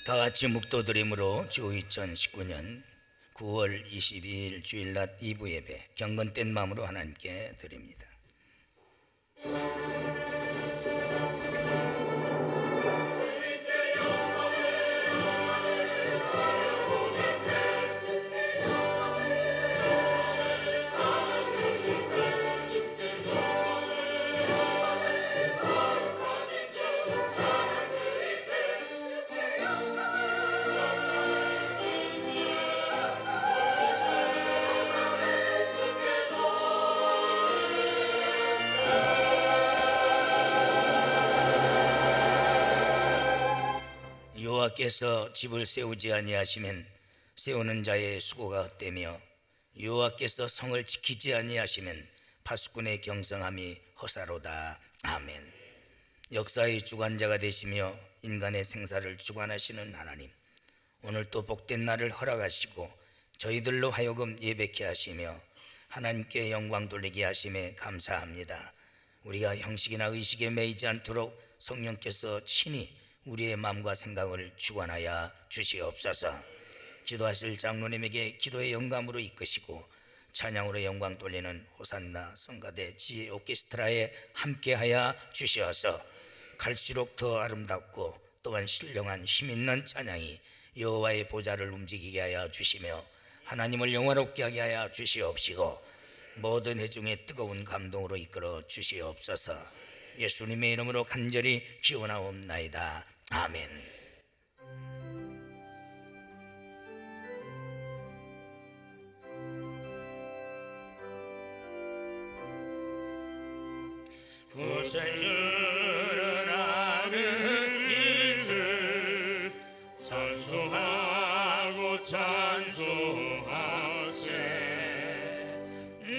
다 같이 묵도드림으로 주 2019년 9월 22일 주일낮 2부 예배 경건된 마음으로 하나님께 드립니다. 여호와께서 집을 세우지 아니하시면 세우는 자의 수고가 헛되며 여호와께서 성을 지키지 아니하시면 파수꾼의 경성함이 허사로다. 아멘. 역사의 주관자가 되시며 인간의 생사를 주관하시는 하나님, 오늘 또 복된 날을 허락하시고 저희들로 하여금 예배케 하시며 하나님께 영광 돌리게 하심에 감사합니다. 우리가 형식이나 의식에 매이지 않도록 성령께서 친히 우리의 마음과 생각을 주관하여 주시옵소서. 기도하실 장로님에게 기도의 영감으로 이끄시고 찬양으로 영광 돌리는 호산나 성가대 지혜 오케스트라에 함께하여 주시어서 갈수록 더 아름답고 또한 신령한 힘있는 찬양이 여호와의 보좌를 움직이게 하여 주시며 하나님을 영화롭게 하게 하여 주시옵시고 모든 회중의 뜨거운 감동으로 이끌어 주시옵소서. 예수님의 이름으로 간절히 기원하옵나이다. 아멘. 구세주를 아는 이들 찬송하고 찬송하세.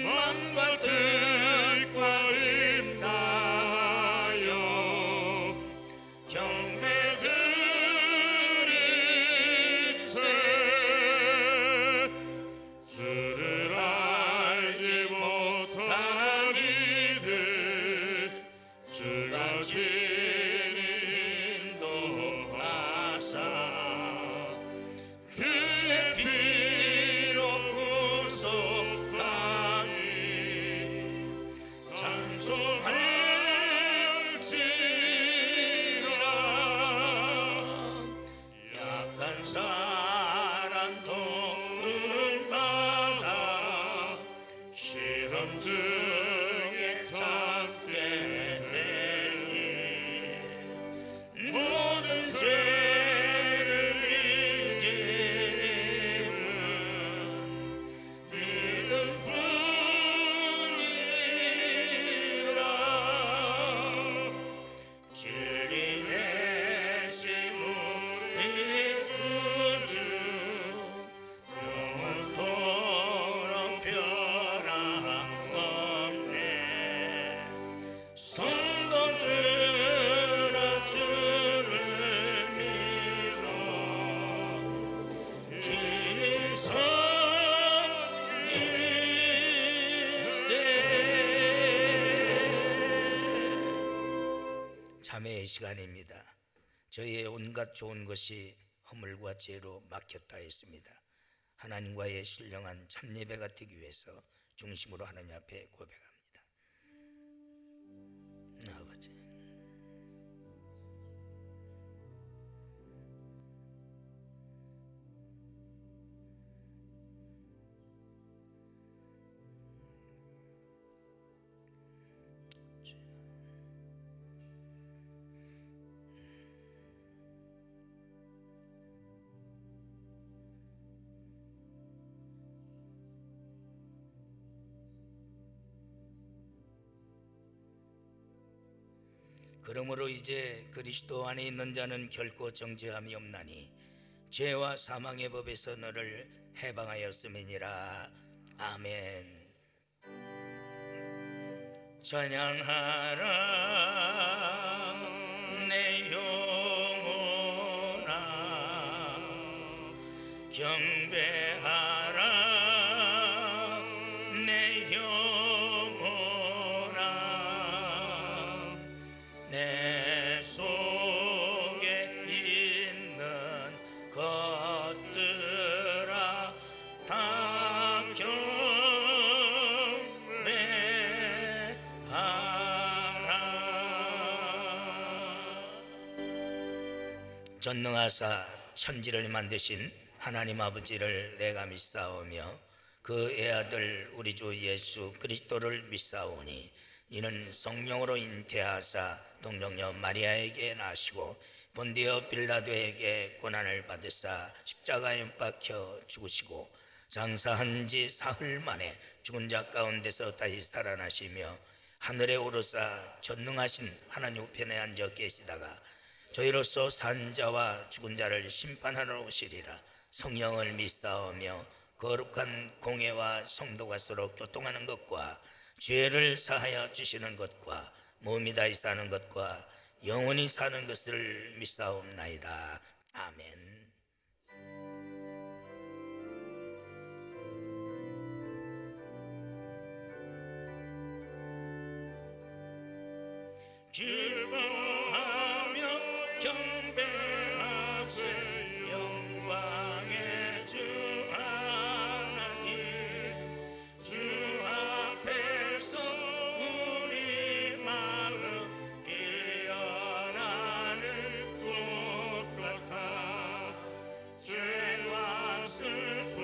마음과 뜻과 임하여 경배 드리세. 주를 알지 못한 이들 주가 친히 인도하사 그의 피로 구속하니 찬송할지라. 약한 사람 도움을 받아 시험 중에 잡게 되니 모든 죄를 이기는 믿음뿐이라. 진리 내심 우리 구주 영원토록 변함없네. 성도들아 주를 믿어 길이 섬기세. 참회의 시간입니다. 저희의 온갖 좋은 것이 허물과 죄로 막혔다 했습니다. 하나님과의 신령한 참예배가 되기 위해서 중심으로 하나님 앞에 고백합니다. 아버지, 그러므로 이제 그리스도 안에 있는 자는 결코 정죄함이 없나니 죄와 사망의 법에서 너를 해방하였음이니라. 아멘. 찬양하라 내 영혼아, 경배하라 내 영혼아. 내 속에 있는 전능하사 천지를 만드신 하나님 아버지를 내가 믿사오며 그 애아들 우리 주 예수 그리스도를 믿사오니 이는 성령으로 잉태하사 동정녀 마리아에게 나시고 본디오 빌라도에게 고난을 받으사 십자가에 못 박혀 죽으시고 장사한 지 사흘 만에 죽은 자 가운데서 다시 살아나시며 하늘에 오르사 전능하신 하나님 우편에 앉아 계시다가 저희로서 산 자와 죽은 자를 심판하러 오시리라. 성령을 믿사오며 거룩한 공회와 성도가 서로 교통하는 것과 죄를 사하여 주시는 것과 몸이 다시 사는 것과 영원히 사는 것을 믿사옵나이다. 아멘. 기뻐하며 경배하세 영광의 주 하나님 주 앞에서 우리 마음 깨어나는 꽃 같아 죄와 슬픔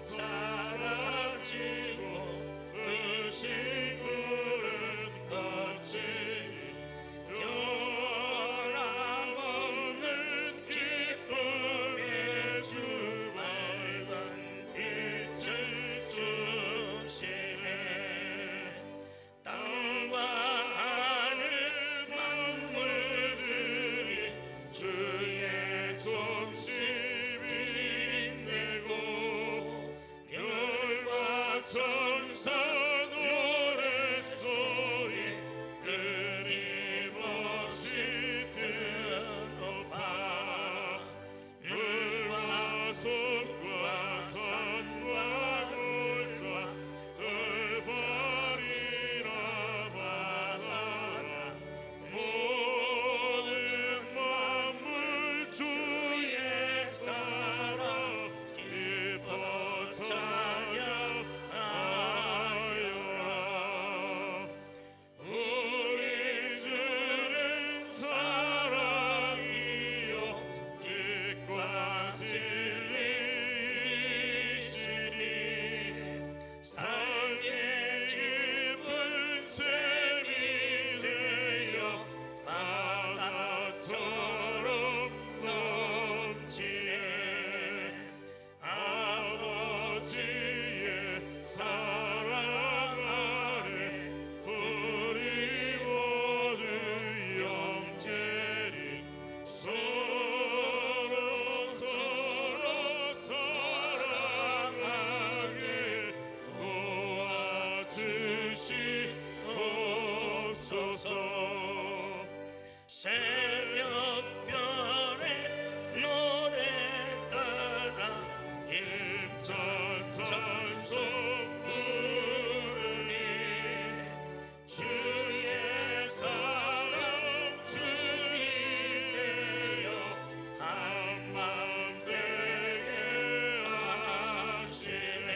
사라지고 의심 구름 거치 새벽별의 노래 따라 임천천송 부르니 주의 사랑 주님 되어 한 마음 되게 하시네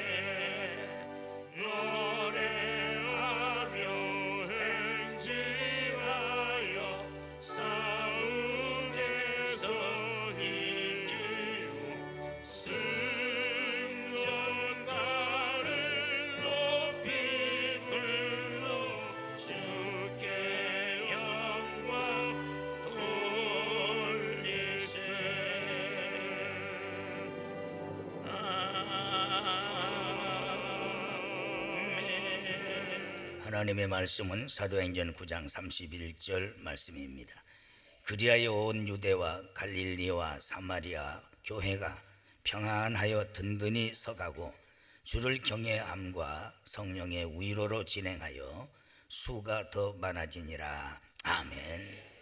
노래하며 행진하여 싸움에서 이기고 승전가를 높이 불러 주께 영광 돌리세. 아멘. 하나님의 말씀은 사도행전 9장 31절 말씀입니다. 그리하여 온 유대와 갈릴리와 사마리아 교회가 평안하여 든든히 서가고 주를 경외함과 성령의 위로로 진행하여 수가 더 많아지니라. 아멘.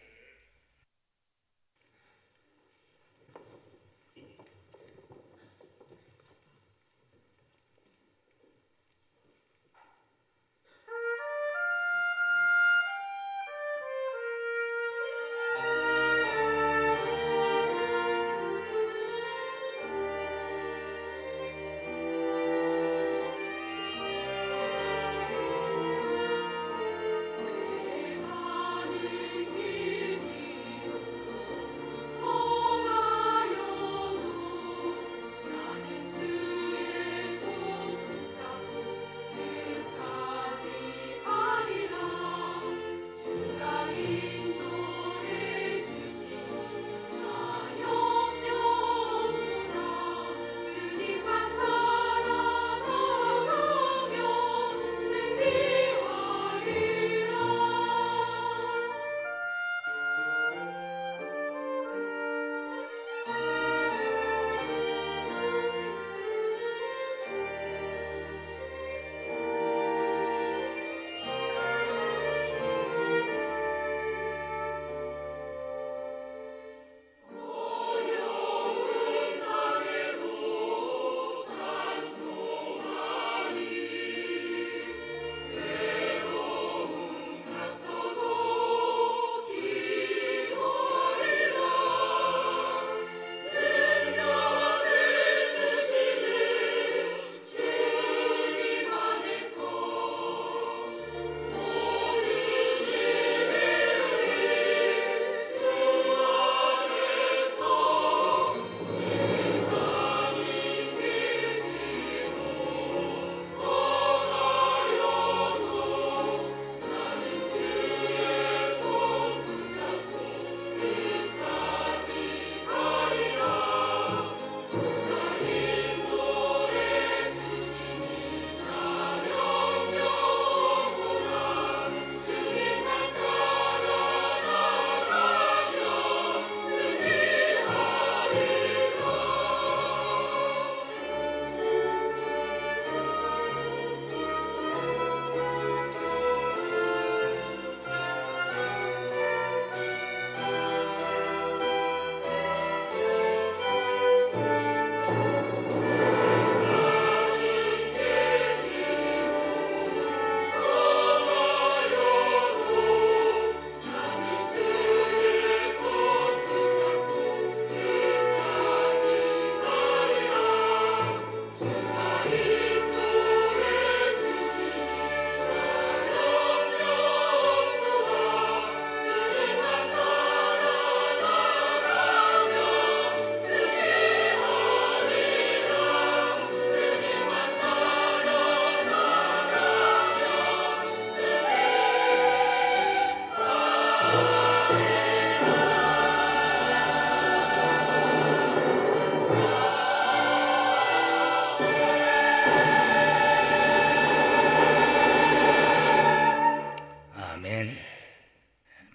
하는 길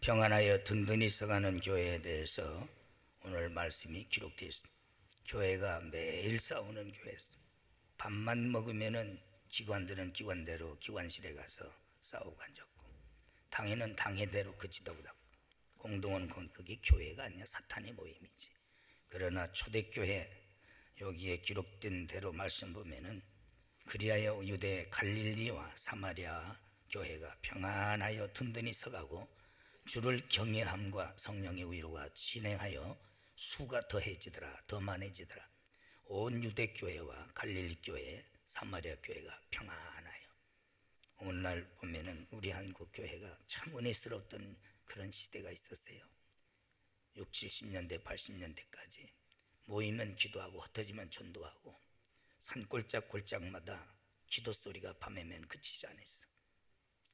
평안하여 든든히 서가는 교회에 대해서 오늘 말씀이 기록되어 있습니다. 교회가 매일 싸우는 교회. 밥만 먹으면은 기관들은 기관대로 기관실에 가서 싸우고 앉았고, 당회는 당회대로 그 지도부 닫고, 공동은 그게 교회가 아니야, 사탄의 모임이지. 그러나 초대교회 여기에 기록된 대로 말씀 보면은 그리하여 유대 갈릴리와 사마리아 교회가 평안하여 든든히 서가고 주를 경외함과 성령의 위로가 진행하여 수가 더해지더라, 더 많아지더라. 온 유대 교회와 갈릴리 교회, 사마리아 교회가 평안하여. 오늘날 보면은 우리 한국 교회가 참 은혜스러웠던 그런 시대가 있었어요. 60, 70년대, 80년대까지 모이면 기도하고 흩어지면 전도하고 산골짝 골짝마다 기도 소리가 밤에면 그치지 않았어.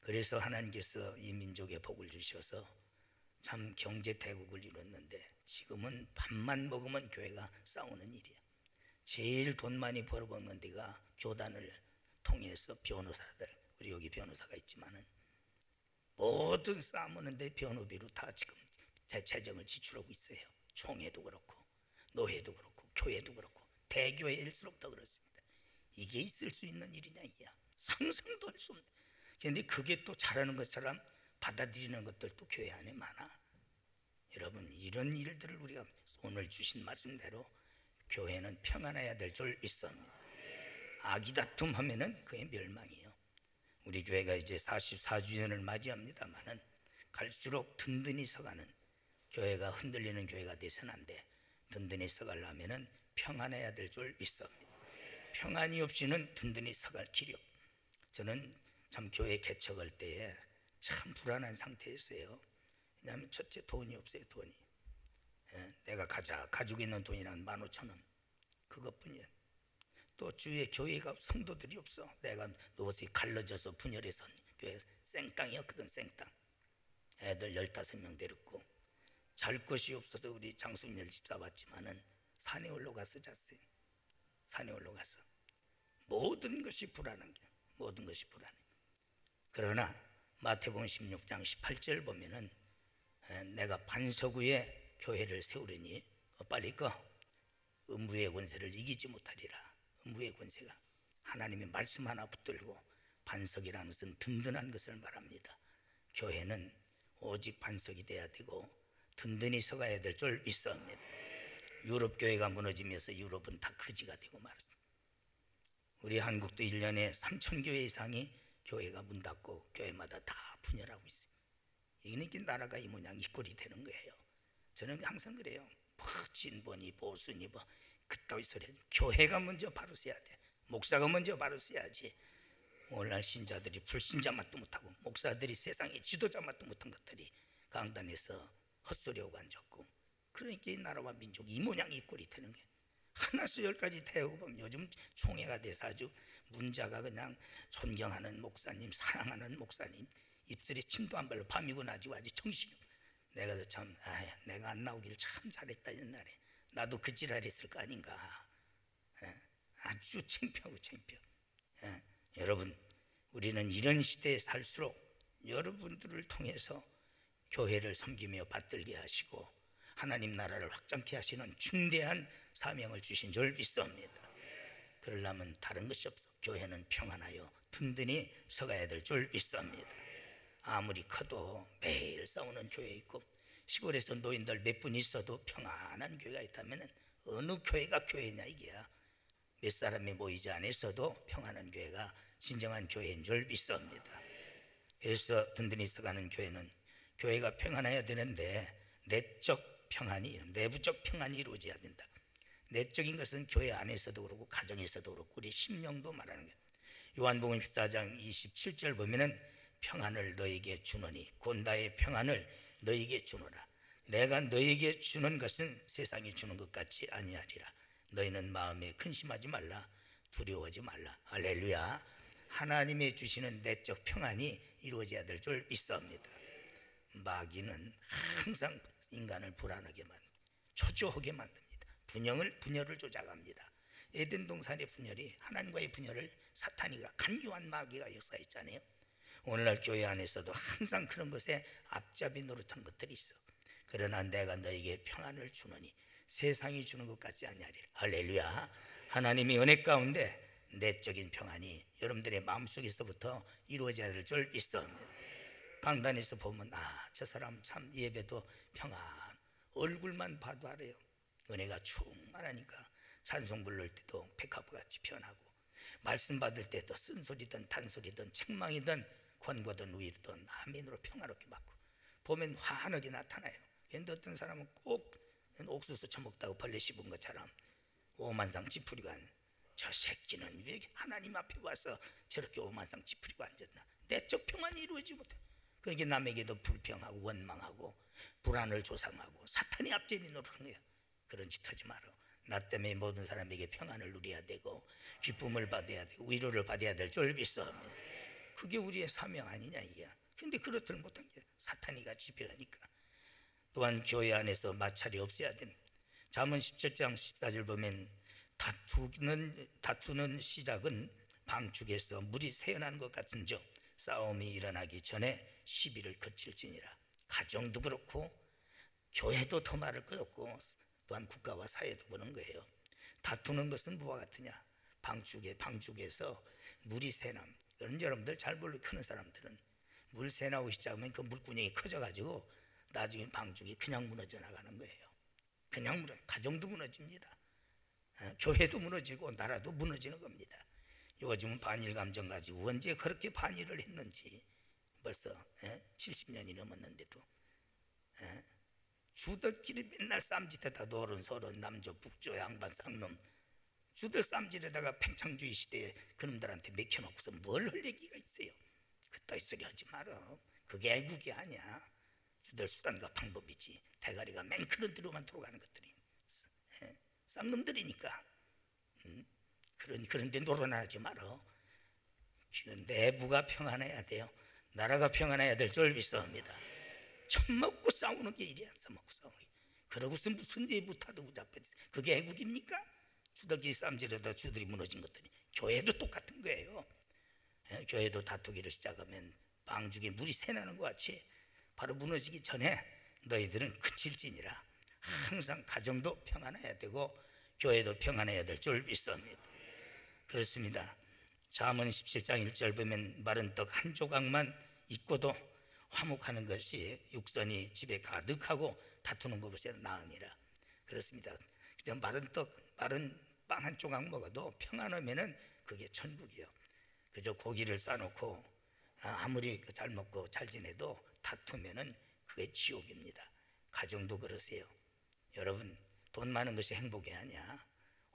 그래서 하나님께서 이 민족에 복을 주셔서 참 경제 대국을 이뤘는데, 지금은 밥만 먹으면 교회가 싸우는 일이야. 제일 돈 많이 벌어먹는 데가 교단을 통해서 변호사들, 우리 여기 변호사가 있지만은 모든 싸우는데 변호비로 다 지금 재정을 지출하고 있어요. 총회도 그렇고 노회도 그렇고 교회도 그렇고 대교회일수록 더 그렇습니다. 이게 있을 수 있는 일이냐 이야. 상상도 할 수 없네. 그런데 그게 또 잘하는 것처럼 받아들이는 것들도 교회 안에 많아. 여러분, 이런 일들을 우리가 오늘 주신 말씀대로 교회는 평안해야 될 줄 믿습니다. 악이 다툼하면은 그의 멸망이에요. 우리 교회가 이제 44주년을 맞이합니다만은 갈수록 든든히 서가는 교회가 흔들리는 교회가 돼서는 안 돼. 든든히 서가려면은 평안해야 될 줄 믿습니다. 평안이 없이는 든든히 서갈 길이 없. 저는 참 교회 개척할 때에 참 불안한 상태였어요. 왜냐하면 첫째 돈이 없어요. 돈이. 내가 가지고 있는 돈이란 15,000원 그것뿐이에요. 또 주위에 교회가 성도들이 없어. 내가 어디 갈라져서 분열해서 교회 생땅이었거든. 생땅. 애들 15명 데리고 잘 것이 없어서 우리 장순열 집사 왔지만은 산에 올라가서 잤어요. 산에 올라가서 모든 것이 불안한 게, 모든 것이 불안해. 그러나 마태복음 16장 18절 보면은 내가 반석 위에 교회를 세우려니 빨리 꺼. 음부의 권세를 이기지 못하리라. 음부의 권세가 하나님의 말씀 하나 붙들고, 반석이라는 것은 든든한 것을 말합니다. 교회는 오직 반석이 돼야 되고 든든히 서가야 될 줄 믿습니다. 유럽 교회가 무너지면서 유럽은 다 거지가 되고 말았습니다. 우리 한국도 1년에 3,000교회 이상이 교회가 문 닫고 교회마다 다 분열하고 있어요. 이게 나라가 이 모양 이 꼴이 되는 거예요. 저는 항상 그래요. 뭐 진보니 보수니 뭐 그따위 소리. 교회가 먼저 바로 써야 돼. 목사가 먼저 바로 써야지. 오늘날 신자들이 불신자 맛도 못하고 목사들이 세상의 지도자 맛도 못한 것들이 강단에서 헛소리하고 앉았고, 그러니까 이 나라와 민족이 이 모양 이 꼴이 되는 거예요. 하나씩 10가지 태우고 보면 요즘 총회가 돼서 아주 문자가 그냥 존경하는 목사님, 사랑하는 목사님, 입술에 침도 안 발로 밤이고 낮이고 아주 정신이. 내가 참 내가 안 나오길 참 잘했다. 옛날에 나도 그 지랄했을 거 아닌가. 아주 창피하고 창피해. 여러분, 우리는 이런 시대에 살수록 여러분들을 통해서 교회를 섬기며 받들게 하시고 하나님 나라를 확장케 하시는 중대한 사명을 주신 줄 믿습니다. 그러려면 다른 것이 없어. 교회는 평안하여 든든히 서가야 될 줄 믿습니다. 아무리 커도 매일 싸우는 교회 있고 시골에서 노인들 몇 분 있어도 평안한 교회가 있다면 어느 교회가 교회냐 이게야. 몇 사람이 모이지 않았어도 평안한 교회가 진정한 교회인 줄 믿습니다. 그래서 든든히 서가는 교회는 교회가 평안해야 되는데 내적 평안이, 내부적 평안이 이루어져야 된다. 내적인 것은 교회 안에서도 그렇고 가정에서도 그렇고 우리 심령도 말하는 거예요. 요한복음 14장 27절 보면은 평안을 너에게 주노니 곧 나의 평안을 너에게 주노라. 내가 너에게 주는 것은 세상이 주는 것 같이 아니하리라. 너희는 마음에 근심하지 말라. 두려워하지 말라. 할렐루야. 하나님의 주시는 내적 평안이 이루어져야 될 줄 믿습니다. 마귀는 항상 인간을 불안하게 초조하게 만듭니다. 분열을 조작합니다. 에덴 동산의 분열이, 하나님과의 분열을 사탄이가 간교한 마귀가 역사했잖아요. 오늘날 교회 안에서도 항상 그런 것에 앞잡이 노릇하는 것들이 있어. 그러나 내가 너에게 평안을 주노니 세상이 주는 것 같지 아니하리라. 할렐루야. 하나님이 은혜 가운데 내적인 평안이 여러분들의 마음속에서부터 이루어져야 될 줄 믿습니다. 강단에서 보면 저 사람 참 예배도 평안, 얼굴만 봐도 알아요. 은혜가 충만하니까 찬송 부를 때도 백합같이 편하고, 말씀 받을 때도 쓴소리든 단소리든 책망이든 권고든 우일이든 아멘으로 평화롭게 받고, 보면 환하게 나타나요. 근데 어떤 사람은 꼭 옥수수 처먹다고 벌레 씹은 것처럼 오만상 찌푸리고 앉는, 저 새끼는 왜 하나님 앞에 와서 저렇게 오만상 찌푸리고 앉았나. 내적 평안이 이루어지지 못해. 그러니까 남에게도 불평하고 원망하고 불안을 조성하고 사탄의 앞제비 노릇하는 거야. 그런 짓 하지 마라. 나 때문에 모든 사람에게 평안을 누려야 되고 기쁨을 받아야 되고 위로를 받아야 될 줄 믿습니다. 그게 우리의 사명 아니냐 이야. 근데 그렇지는 못한 게 사탄이가 지배하니까. 또한 교회 안에서 마찰이 없어야 됩니다. 잠언 17장 14절 보면 다투는 시작은 방축에서 물이 새어나는 것 같은즉 싸움이 일어나기 전에 시비를 그칠지니라. 가정도 그렇고 교회도 더 말할 것 없고 또한 국가와 사회도 그런 거예요. 다투는 것은 뭐와 같으냐. 방축에서 물이 새남. 그런 여러분들 잘 모르고 크는 사람들은 물 새나오기 시작하면 그 물구녕이 커져가지고 나중에 방축이 그냥 무너져 나가는 거예요. 그냥 가정도 무너집니다. 교회도 무너지고 나라도 무너지는 겁니다. 요즘은 반일 감정 가지고 언제 그렇게 반일을 했는지 벌써 70년이 넘었는데도 주들끼리 맨날 쌈짓에다 노른 서른 남조 북조 양반 쌍놈 주들 쌈짓에다가 팽창주의 시대에 그놈들한테 맥혀놓고서 뭘 할 얘기가 있어요. 그따위 소리 하지 마라. 그게 애국이 아니야. 주들 수단과 방법이지. 대가리가 맨 그런 데로만 들어가는 것들이 쌍놈들이니까. 그런 데 놀아나지 마라. 내부가 평안해야 돼요. 나라가 평안해야 될 줄 믿습니다. 처먹고 싸우는 게 일이야. 처먹고 싸우는 게. 그러고서 무슨 내부 타도구 잡혀. 그게 애국입니까? 주들끼리 쌈질하다 주들이 무너진 것들이. 교회도 똑같은 거예요. 교회도 다투기를 시작하면 방죽에 물이 새나는 것 같이 바로 무너지기 전에 너희들은 그칠지니라. 항상 가정도 평안해야 되고 교회도 평안해야 될 줄 믿습니다. 그렇습니다. 잠언 17장 1절 보면 마른 떡 한 조각만 있고도 화목하는 것이 육선이 집에 가득하고 다투는 것보다 나으니라. 그렇습니다. 마른 빵 한 조각 먹어도 평안하면은 그게 천국이요. 그저 고기를 싸놓고 아무리 잘 먹고 잘 지내도 다투면은 그게 지옥입니다. 가정도 그러세요. 여러분, 돈 많은 것이 행복이 아니야.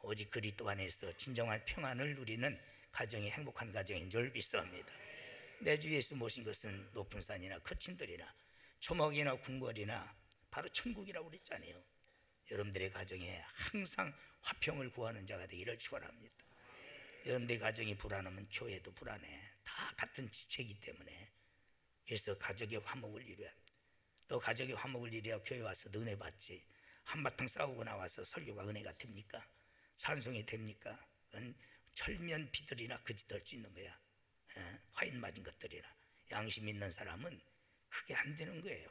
오직 그리스도 안에서 진정한 평안을 누리는 가정이 행복한 가정인 줄 믿습니다. 내 주 예수 모신 것은 높은 산이나 거친 들이나 초목이나 궁궐이나 바로 천국이라고 그랬잖아요. 여러분들의 가정에 항상 화평을 구하는 자가 되기를 축원합니다. 여러분들의 가정이 불안하면 교회도 불안해. 다 같은 지체이기 때문에. 그래서 가족의 화목을 이루어야 돼. 또 가족의 화목을 이루어야 교회 와서 은혜 받지. 한바탕 싸우고 나와서 설교가 은혜가 됩니까? 찬송이 됩니까? 그건 철면 비들이나 거짓 할 수 있는 거야. 화인 맞은 것들이나. 양심 있는 사람은 그게 안 되는 거예요.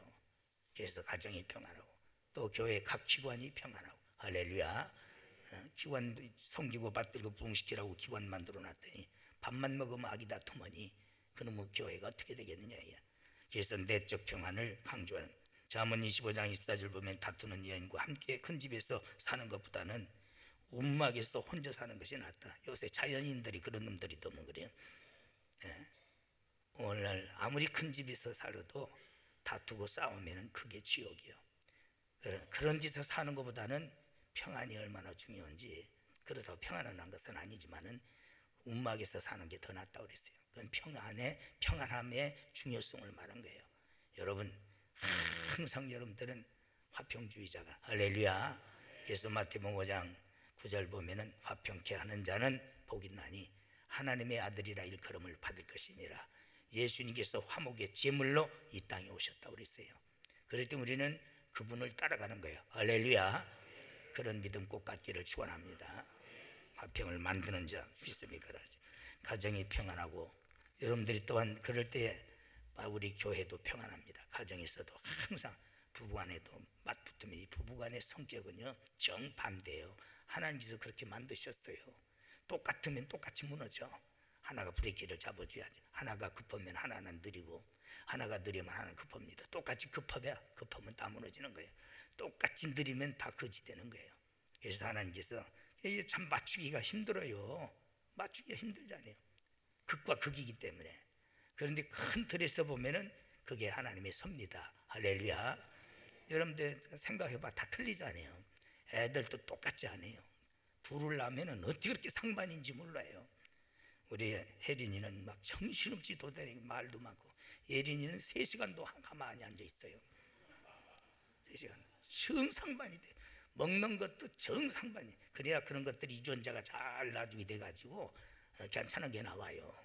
그래서 가정이 평안하고 또 교회 각 기관이 평안하고. 할렐루야. 기관도 섬기고 받들고 부흥시키라고 기관 만들어 놨더니 밥만 먹으면 악이 다투머니 그놈의 교회가 어떻게 되겠느냐. 그래서 내적 평안을 강조하는. 잠언 25장 24절 보면 다투는 여인과 함께 큰 집에서 사는 것보다는 움막에서 혼자 사는 것이 낫다. 요새 자연인들이 그런 놈들이 너무 그래요. 오늘날 아무리 큰 집에서 살아도 다투고 싸우면 그게 지옥이요. 그런 데서 사는 것보다는 평안이 얼마나 중요한지. 그렇다고 평안한 것은 아니지만은 움막에서 사는 게 더 낫다고 그랬어요. 그건 평안함의 중요성을 말한 거예요. 여러분, 항상 여러분들은 화평주의자가. 할렐루야. 그래서 마태복음 5장 9절 보면은 화평케 하는 자는 복이 나니 하나님의 아들이라 일컬음을 받을 것이니라. 예수님께서 화목의 제물로 이 땅에 오셨다고 그랬어요. 그럴 때 우리는 그분을 따라가는 거예요. 할렐루야. 그런 믿음 꼭 갖기를 축원합니다. 화평을 만드는 자 믿습니까? 가정이 평안하고 여러분들이 또한 그럴 때에 우리 교회도 평안합니다. 가정에서도 항상 부부간에도 맞붙으면 이 부부간의 성격은요 정반대예요. 하나님께서 그렇게 만드셨어요. 똑같으면 똑같이 무너져. 하나가 브레이크를 잡아줘야지. 하나가 급하면 하나는 느리고, 하나가 느리면 하나는 급합니다. 똑같이 급하면 다 무너지는 거예요. 똑같이 느리면 다 거지되는 거예요. 그래서 하나님께서 이게 참 맞추기가 힘들어요. 맞추기가 힘들잖아요. 극과 극이기 때문에. 그런데 큰 틀에서 보면은 그게 하나님의 섭니다. 할렐루야. 여러분들 생각해봐, 다 틀리잖아요. 애들도 똑같지 않아요. 둘을 낳으면은 어떻게 그렇게 상반인지 몰라요. 우리 혜린이는 막 정신없이 도다니고 말도 많고, 예린이는 3시간도 가만히 앉아 있어요. 3시간 정상반이 돼. 먹는 것도 정상반이. 그래야 그런 것들이 유전자가 잘 나중에 돼가지고 괜찮은 게 나와요.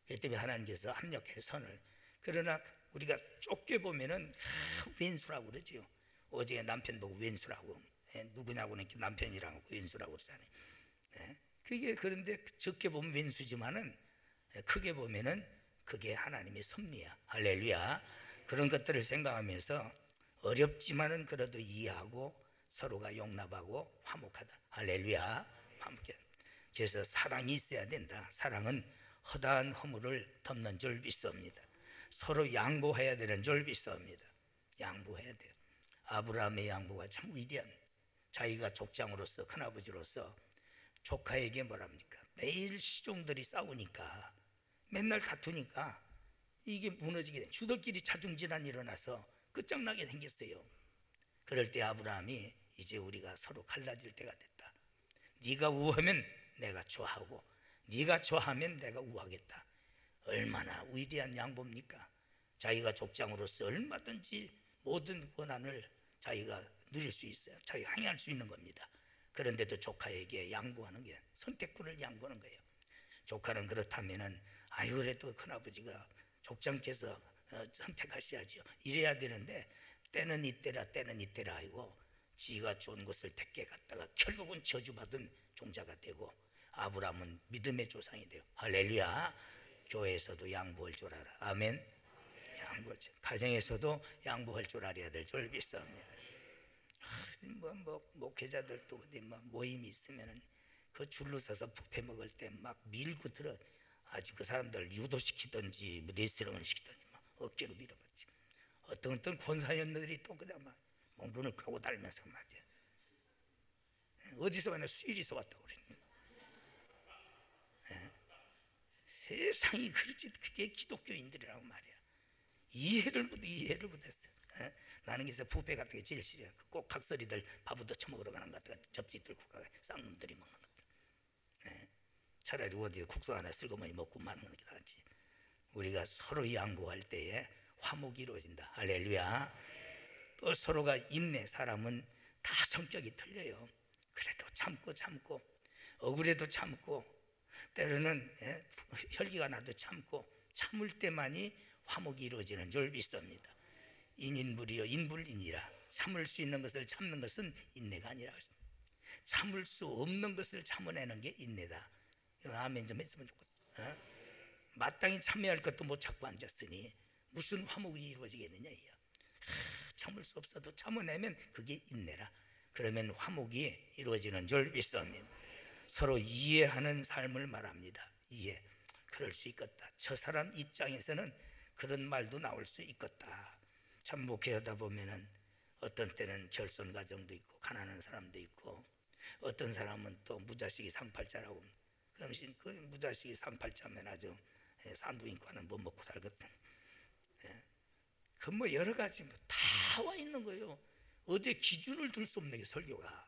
그 때문에 하나님께서 합력해 선을. 그러나 우리가 좁게 보면은 왼수라고 그러죠. 어제 남편 보고 왼수라고. 누구냐고 하니까 남편이라고 왼수라고 그러잖아요. 그게 그런데 적게 보면 왼수지만은 크게 보면은 그게 하나님의 섭리야. 할렐루야. 그런 것들을 생각하면서 어렵지만은 그래도 이해하고 서로가 용납하고 화목하다. 할렐루야. 화목해. 그래서 사랑이 있어야 된다. 사랑은 허다한 허물을 덮는 줄 믿습니다. 서로 양보해야 되는 줄 믿습니다. 양보해야 돼요. 아브라함의 양보가 참 위대한. 자기가 족장으로서 큰아버지로서 조카에게 뭐랍니까? 매일 시종들이 싸우니까, 맨날 다투니까 이게 무너지게 돼. 주들끼리 자중질환이 일어나서 끝장나게 생겼어요. 그럴 때 아브라함이 이제 우리가 서로 갈라질 때가 됐다. 네가 우하면 내가 좋아하고, 네가 좋아하면 내가 우하겠다. 얼마나 위대한 양보입니까? 자기가 족장으로서 얼마든지 모든 권한을 자기가 누릴 수 있어요. 자기가 행할 수 있는 겁니다. 그런데도 조카에게 양보하는 게, 선택권을 양보하는 거예요. 조카는 그렇다면은 아유 그래도 큰아버지가 족장께서 선택하셔야죠. 이래야 되는데 때는 이때라 때는 이때라 하고 지가 좋은 것을 택해 갔다가 결국은 저주받은 종자가 되고, 아브라함은 믿음의 조상이 돼요. 할렐루야. 교회에서도 양보할 줄 알아. 아멘. 양보할 줄. 가정에서도 양보할 줄 알아야 될 줄 믿습니다. 목회자들도 어디 모임이 있으면은 그 줄로 서서 뷔페 먹을 때 막 밀고 들어. 아주 그 사람들 유도시키든지 뭐 레스토랑을 시키든지 막 어깨로 밀어봤지. 어떤 권사님들이 또 그냥 막 눈을 끄고 달면서 말이야. 어디서 가나 스위리서 왔다고 그래. 세상이 그렇지. 그게 기독교인들이라고 말이야. 이해를 못했어요. 나는 그래서 뷔페 같은 게 제일 싫어요. 꼭 각설이들 밥 얻어 처먹으러 가는 것 같아. 접시 들고 가 쌍놈들이 먹는 것 같아. 차라리 어디 국수 하나 쓸고머니 먹고 마는 게 낫지. 우리가 서로 양보할 때에 화목이 이루어진다. 할렐루야. 또 서로가 인내. 사람은 다 성격이 틀려요. 그래도 참고 억울해도 참고, 때로는 혈기가 나도 참고, 참을 때만이 화목이 이루어지는 줄 믿습니다. 인인불이요 인불인이라. 참을 수 있는 것을 참는 것은 인내가 아니라, 참을 수 없는 것을 참아내는 게 인내다. 아멘 좀 했으면 좋겠다. 마땅히 참여야 할 것도 못 찾고 앉았으니 무슨 화목이 이루어지겠느냐. 참을 수 없어도 참아내면 그게 인내라. 그러면 화목이 이루어지는 줄 믿습니다. 서로 이해하는 삶을 말합니다. 이해. 그럴 수 있겠다. 저 사람 입장에서는 그런 말도 나올 수 있겠다. 참 목회하다 보면은 어떤 때는 결손 가정도 있고 가난한 사람도 있고, 어떤 사람은 또 무자식이 상팔자라고. 그럼 그 무자식이 상팔자면 아주 산부인과는 못 먹고 살거든. 그 뭐 여러 가지 다 와 있는 거예요. 어디에 기준을 둘 수 없는 게 설교가.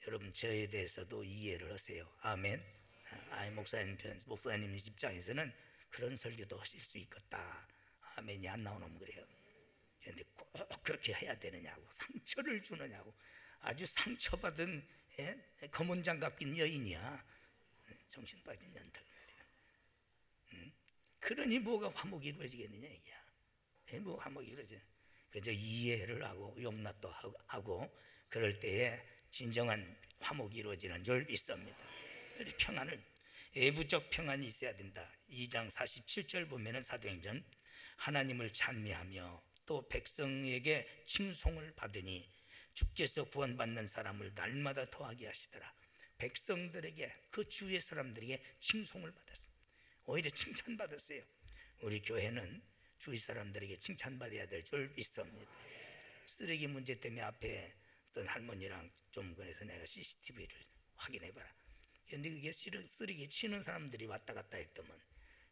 여러분 저에 대해서도 이해를 하세요. 아멘. 목사님 입장에서는 그런 설교도 하실 수 있겠다. 아멘이 안 나오면 그래요. 그런데 꼭 그렇게 해야 되느냐고, 상처를 주느냐고. 아주 상처받은 검은 장갑 낀 여인이야. 정신 빠진 년들 말이야. 그러니 뭐가 화목이 이루어지겠느냐 이야. 뭐 화목이 이루어져. 그저 이해를 하고 용납도 하고 그럴 때에 진정한 화목이 이루어지는 줄 믿습니다. 평안을. 외부적 평안이 있어야 된다. 2장 47절 보면은 사도행전, 하나님을 찬미하며 또 백성에게 칭송을 받으니 주께서 구원받는 사람을 날마다 더하게 하시더라. 백성들에게, 그 주위의 사람들에게 칭송을 받았어요. 오히려 칭찬받았어요. 우리 교회는 주위 사람들에게 칭찬받아야 될 줄 믿습니다. 쓰레기 문제 때문에 앞에 어떤 할머니랑 좀 그래서 내가 CCTV를 확인해봐라. 근데 그게 쓰레기 치는 사람들이 왔다 갔다 했더만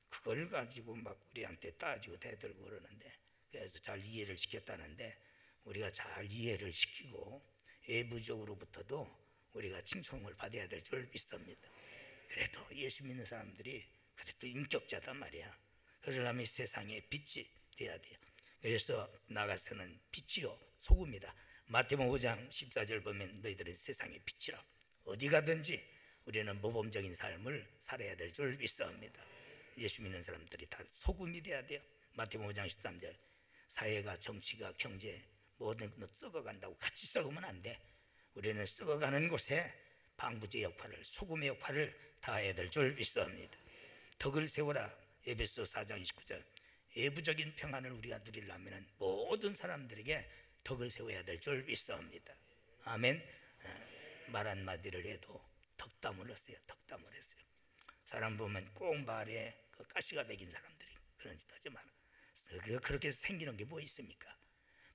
그걸 가지고 막 우리한테 따지고 대들고 그러는데, 그래서 잘 이해를 시켰다는데, 우리가 잘 이해를 시키고 외부적으로부터도 우리가 칭송을 받아야 될 줄 믿습니다. 그래도 예수 믿는 사람들이 그래도 인격자단 말이야. 그러려면 세상에 빛이 돼야 돼요. 그래서 나가서는 빛이요 소금이다. 마태복음 5장 14절 보면 너희들은 세상의 빛이라. 어디 가든지 우리는 모범적인 삶을 살아야 될 줄 믿습니다. 예수 믿는 사람들이 다 소금이 돼야 돼요. 마태복음 5장 13절, 사회가 정치가 경제 모든 것 썩어간다고 같이 썩으면 안 돼. 우리는 썩어가는 곳에 방부제 역할을, 소금의 역할을 다해야 될 줄 믿습니다. 덕을 세워라. 에베소 4장 29절, 외부적인 평안을 우리가 누리려면 모든 사람들에게 덕을 세워야 될 줄 믿습니다. 아멘. 말 한마디를 해도 덕담을 했어요. 덕담을 했어요. 사람 보면 꼭 말에 그 가시가 배긴 사람들이 그런 짓 하지 마라. 그렇게 생기는 게 뭐 있습니까?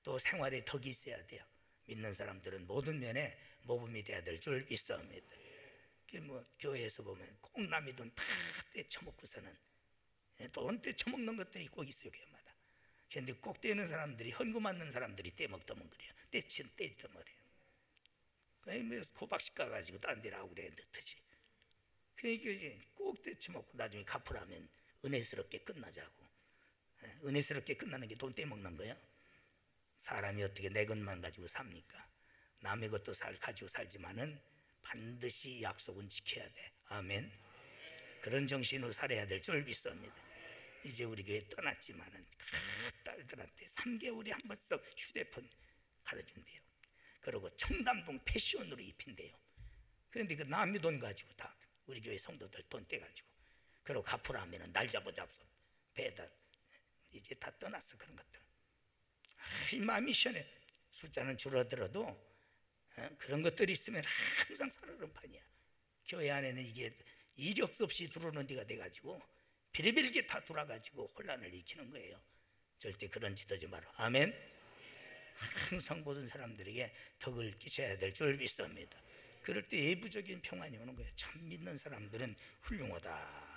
또 생활에 덕이 있어야 돼요. 믿는 사람들은 모든 면에 모범이 돼야 될 줄 믿습니다. 뭐 교회에서 보면 꼭 남의 돈 다 떼쳐먹고서는, 돈 떼쳐먹는 것들이 꼭 있어요, 교회마다. 그런데 꼭 떼는 사람들이, 헌금 맞는 사람들이 떼먹더면 그래요. 떼지던 말이에요. 뭐 고박식 가가지고 딴 데로 하고 그래, 늦듯이. 그러니까 꼭 떼쳐먹고 나중에 갚으라면 은혜스럽게 끝나자고. 은혜스럽게 끝나는 게 돈 떼먹는 거예요. 사람이 어떻게 내 것만 가지고 삽니까? 남의 것도 가지고 살지만은 반드시 약속은 지켜야 돼. 아멘. 그런 정신으로 살아야 될 줄 믿습니다. 이제 우리 교회 떠났지만은 그 딸들한테 3개월에 한 번씩 휴대폰 갈아준대요. 그리고 청담동 패션으로 입힌대요. 그런데 그 남의 돈 가지고 다 우리 교회 성도들 돈 떼가지고, 그리고 갚으라 하면은 날 잡아잡서 배달. 이제 다 떠났어, 그런 것들. 이 마음이 시원해. 숫자는 줄어들어도 그런 것들이 있으면 항상 살아오는 판이야. 교회 안에는 이게 이력 없이 들어오는 데가 돼가지고 비리비리게 다 돌아가지고 혼란을 일으키는 거예요. 절대 그런 짓 하지 마라. 아멘. 항상 모든 사람들에게 덕을 끼쳐야 될 줄 믿습니다. 그럴 때 외부적인 평안이 오는 거예요. 참 믿는 사람들은 훌륭하다.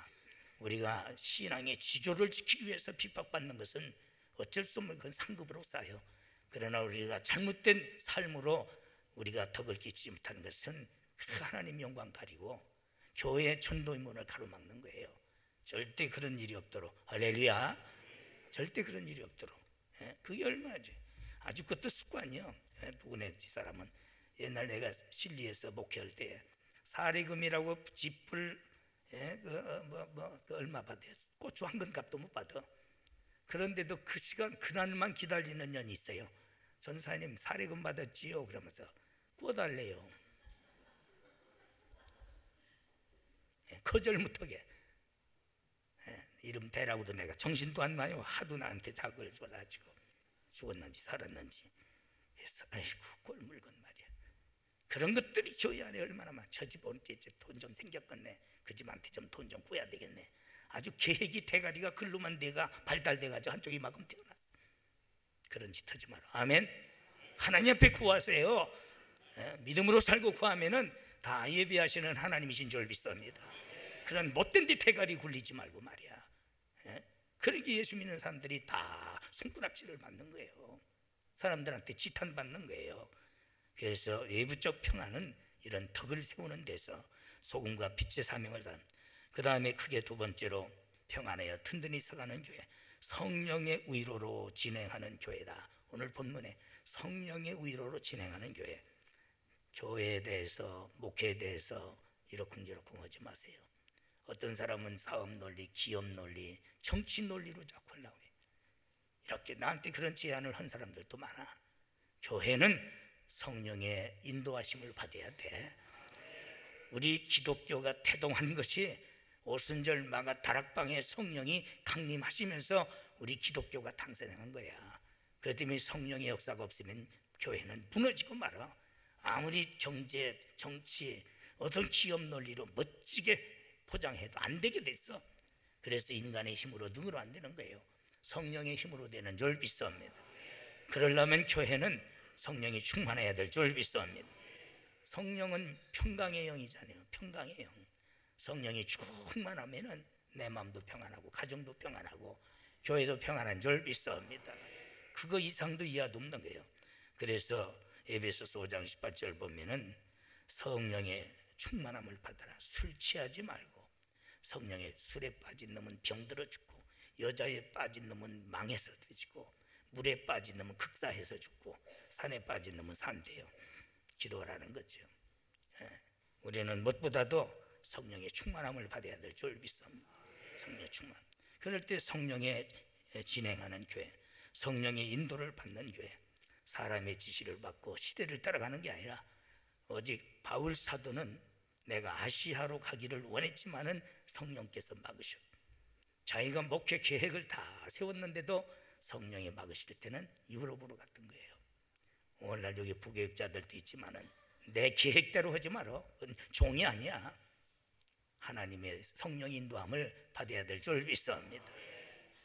우리가 신앙의 지조를 지키기 위해서 핍박받는 것은 어쩔 수 없는, 그건 상급으로 쌓여. 그러나 우리가 잘못된 삶으로 우리가 덕을 끼치지 못하는 것은 하나님 영광 가리고 교회의 전도의 문을 가로막는 거예요. 절대 그런 일이 없도록, 할렐루야, 절대 그런 일이 없도록. 그게 얼마지. 아주 그것도 습관이요. 부근의 사람은 옛날 내가 실리에서 목회할 때 사례금이라고 집불 그 얼마 받아요. 고추 한 근 값도 못 받아. 그런데도 그 시간 그날만 기다리는 년이 있어요. 전사님 사례금 받았지요? 그러면서 구워달래요. 거절 못하게. 이름 대라고도 내가 정신도 안 나요. 하도 나한테 자극을 줘가지고 죽었는지 살았는지 해서 아이고 꼴물건 말이야. 그런 것들이 교회 안에 얼마나 많아. 저 집 언제 돈 좀 생겼겠네. 그 집한테 좀 돈 좀 구해야 되겠네. 아주 계획이 대가리가 글로만 내가 발달돼가지고 한쪽이 막음 태어났어. 그런 짓 하지 마라. 아멘. 하나님 앞에 구하세요. 믿음으로 살고 구하면은 다 예비하시는 하나님이신 줄 믿습니다. 그런 못된 데 대가리 굴리지 말고 말이야. 그러기에 예수 믿는 사람들이 다 손가락질을 받는 거예요. 사람들한테 지탄받는 거예요. 그래서 외부적 평안은 이런 덕을 세우는 데서 소금과 빛의 사명을 다한, 그 다음에 크게 두 번째로 평안하여 든든히 서가는 교회, 성령의 위로로 진행하는 교회다. 오늘 본문에 성령의 위로로 진행하는 교회. 교회에 대해서, 목회에 대해서 이러쿵저러쿵 하지 마세요. 어떤 사람은 사업 논리, 기업 논리, 정치 논리로 자꾸 하려고 해. 이렇게 나한테 그런 제안을 한 사람들도 많아. 교회는 성령의 인도하심을 받아야 돼. 우리 기독교가 태동한 것이 오순절 마가 다락방에 성령이 강림하시면서 우리 기독교가 탄생한 거야. 그 때문에 성령의 역사가 없으면 교회는 무너지고 말아. 아무리 경제, 정치, 어떤 기업 논리로 멋지게 포장해도 안 되게 됐어. 그래서 인간의 힘으로 능으로 안 되는 거예요. 성령의 힘으로 되는 줄 믿습니다. 그러려면 교회는 성령이 충만해야 될 줄 믿습니다. 성령은 평강의 영이잖아요. 평강의 영. 성령이 충만하면은 내 마음도 평안하고 가정도 평안하고 교회도 평안한 줄 믿습니다. 그거 이상도 이하도 없는 거예요. 그래서 에베소서 5장 18절 보면은 성령의 충만함을 받아라. 술 취하지 말고. 성령의 술에 빠진 놈은 병들어 죽고, 여자에 빠진 놈은 망해서 뒤지고, 물에 빠진 놈은 극사해서 죽고, 산에 빠진 놈은 산대요. 기도하라는 거죠. 우리는 무엇보다도 성령의 충만함을 받아야 될 줄 믿습니다. 성령의 충만. 그럴 때 성령의 진행하는 교회, 성령의 인도를 받는 교회, 사람의 지시를 받고 시대를 따라가는 게 아니라, 오직 바울 사도는 내가 아시아로 가기를 원했지만은 성령께서 막으셔. 자기가 목회 계획을 다 세웠는데도 성령이 막으실 때는 유럽으로 갔던 거예요. 오늘날 여기 부교육자들도 있지만은 내 계획대로 하지 마라. 종이 아니야. 하나님의 성령 인도함을 받아야 될 줄 믿습니다.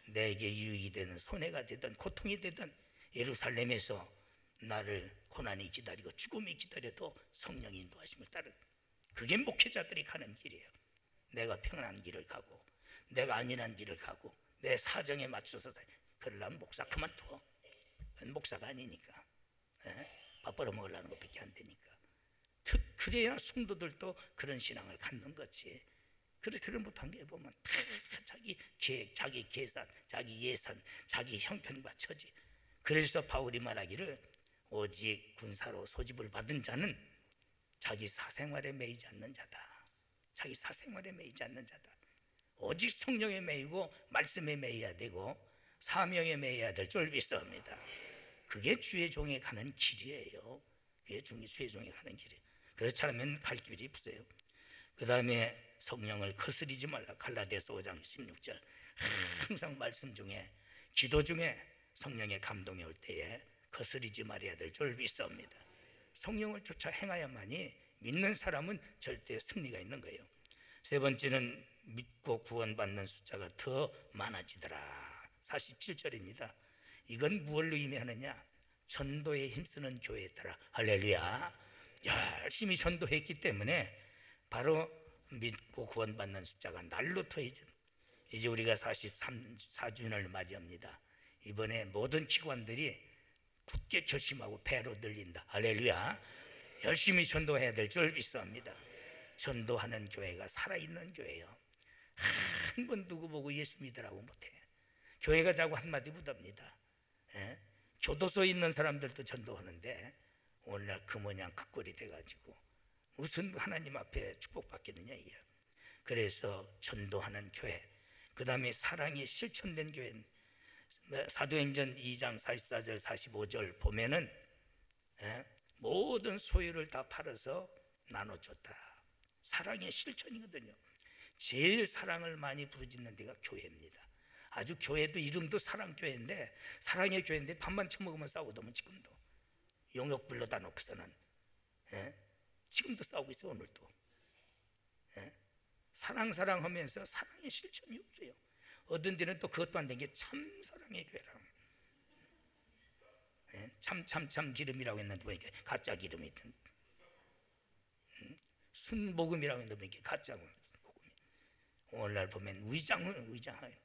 내게 유익이 되는 손해가 되든 고통이 되든 예루살렘에서 나를 고난이 기다리고 죽음이 기다려도 성령 인도하심을 따르. 그게 목회자들이 가는 길이에요. 내가 평안한 길을 가고 내가 안일한 길을 가고 내 사정에 맞춰서 그러려면 목사 그만둬. 목사가 아니니까. 밥 벌어먹으려는 것밖에 안 되니까. 그래야 성도들도 그런 신앙을 갖는 거지. 그렇지를 못한 게 보면 다 자기 계획, 자기 계산, 자기 예산, 자기 형편과 처지. 그래서 바울이 말하기를 오직 군사로 소집을 받은 자는 자기 사생활에 매이지 않는 자다. 자기 사생활에 매이지 않는 자다. 오직 성령에 매이고 말씀에 매여야 되고 사명에 매여야 될 줄 믿습니다. 그게 주의 종에 가는 길이에요. 그게 주의 종에 가는 길이에요. 그렇지 않으면 갈 길이 없어요. 그 다음에 성령을 거스리지 말라. 갈라디아서 5장 16절. 항상 말씀 중에 기도 중에 성령의 감동이 올 때에 거스리지 말아야 될 줄 믿습니다. 성령을 쫓아 행하야만이 믿는 사람은 절대 승리가 있는 거예요. 세 번째는 믿고 구원받는 숫자가 더 많아지더라. 47절입니다. 이건 무엇을 의미하느냐? 전도에 힘쓰는 교회더라. 할렐루야. 열심히 전도했기 때문에 바로 믿고 구원받는 숫자가 날로 더해져. 이제 우리가 44주년을 맞이합니다. 이번에 모든 기관들이 굳게 결심하고 배로 늘린다. 할렐루야. 열심히 전도해야 될 줄 믿습니다. 전도하는 교회가 살아있는 교회예요. 한 번 누구 보고 예수 믿으라고 못해. 교회가 자꾸 한마디 묻습니다. 교도소에 있는 사람들도 전도하는데 오늘날 그 모양 그 꼴이 돼가지고 무슨 하나님 앞에 축복받겠느냐 이게. 그래서 전도하는 교회, 그 다음에 사랑이 실천된 교회. 사도행전 2장 44절 45절 보면은 모든 소유를 다 팔아서 나눠줬다. 사랑의 실천이거든요. 제일 사랑을 많이 부르짖는 데가 교회입니다. 아주 교회도 이름도 사랑교회인데, 사랑의 교회인데 밥만 처먹으면 싸우더만. 지금도 용역 불러다 놓고서는 지금도 싸우고 있어요. 오늘도 사랑하면서 사랑의 실천이 없어요. 어떤 데는 또 그것도 안 된 게 참사랑의 교회라. 참 기름이라고 했는데 보니까 가짜 기름이, 순복음이라고 했는데 보니까 가짜 복음이. 오늘날 보면 위장은 위장해요.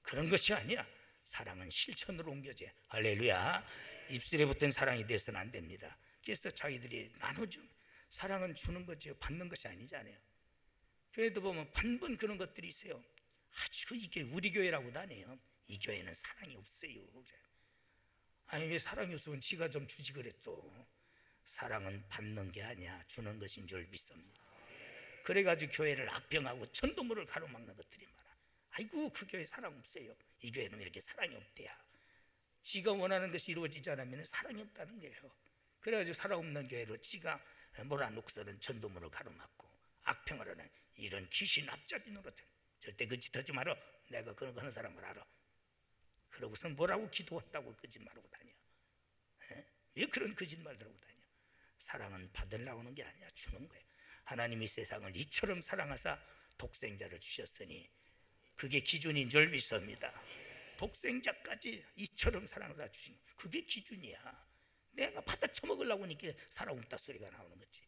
그런 것이 아니야. 사랑은 실천으로 옮겨져. 할렐루야. 입술에 붙은 사랑이 돼서는 안 됩니다. 그래서 자기들이 나눠줘. 사랑은 주는 거죠. 받는 것이 아니잖아요. 교회도 보면 반번 그런 것들이 있어요. 아주 이게 우리 교회라고도 안 해요. 이 교회는 사랑이 없어요. 아니 왜 사랑이 없으면 지가 좀 주지 그랬어. 사랑은 받는 게 아니야. 주는 것인 줄 믿습니다. 그래가지고 교회를 악병하고 천도물을 가로막는 것들이 많아. 아이고 그 교회 사랑 없어요. 이 교회는 왜 이렇게 사랑이 없대야. 지가 원하는 것이 이루어지지 않으면 사랑이 없다는 거예요. 그래가지고 사랑 없는 교회로 지가 몰아놓고서는 천도물을 가로막고 악평을 하는 이런 귀신 앞잡이 노릇. 절대 그 짓 하지 마라. 내가 그런 거 하는 사람을 알아. 그러고선 뭐라고 기도했다고 거짓말하고 다녀. 왜 그런 거짓말을 하고 다녀? 사랑은 받으려고 하는 게 아니야. 주는 거야. 하나님이 세상을 이처럼 사랑하사 독생자를 주셨으니 그게 기준인 줄 믿습니다. 독생자까지 이처럼 사랑하사 주신 그게 기준이야. 내가 받아 처먹으려고 하니까 사랑 없다 소리가 나오는 거지.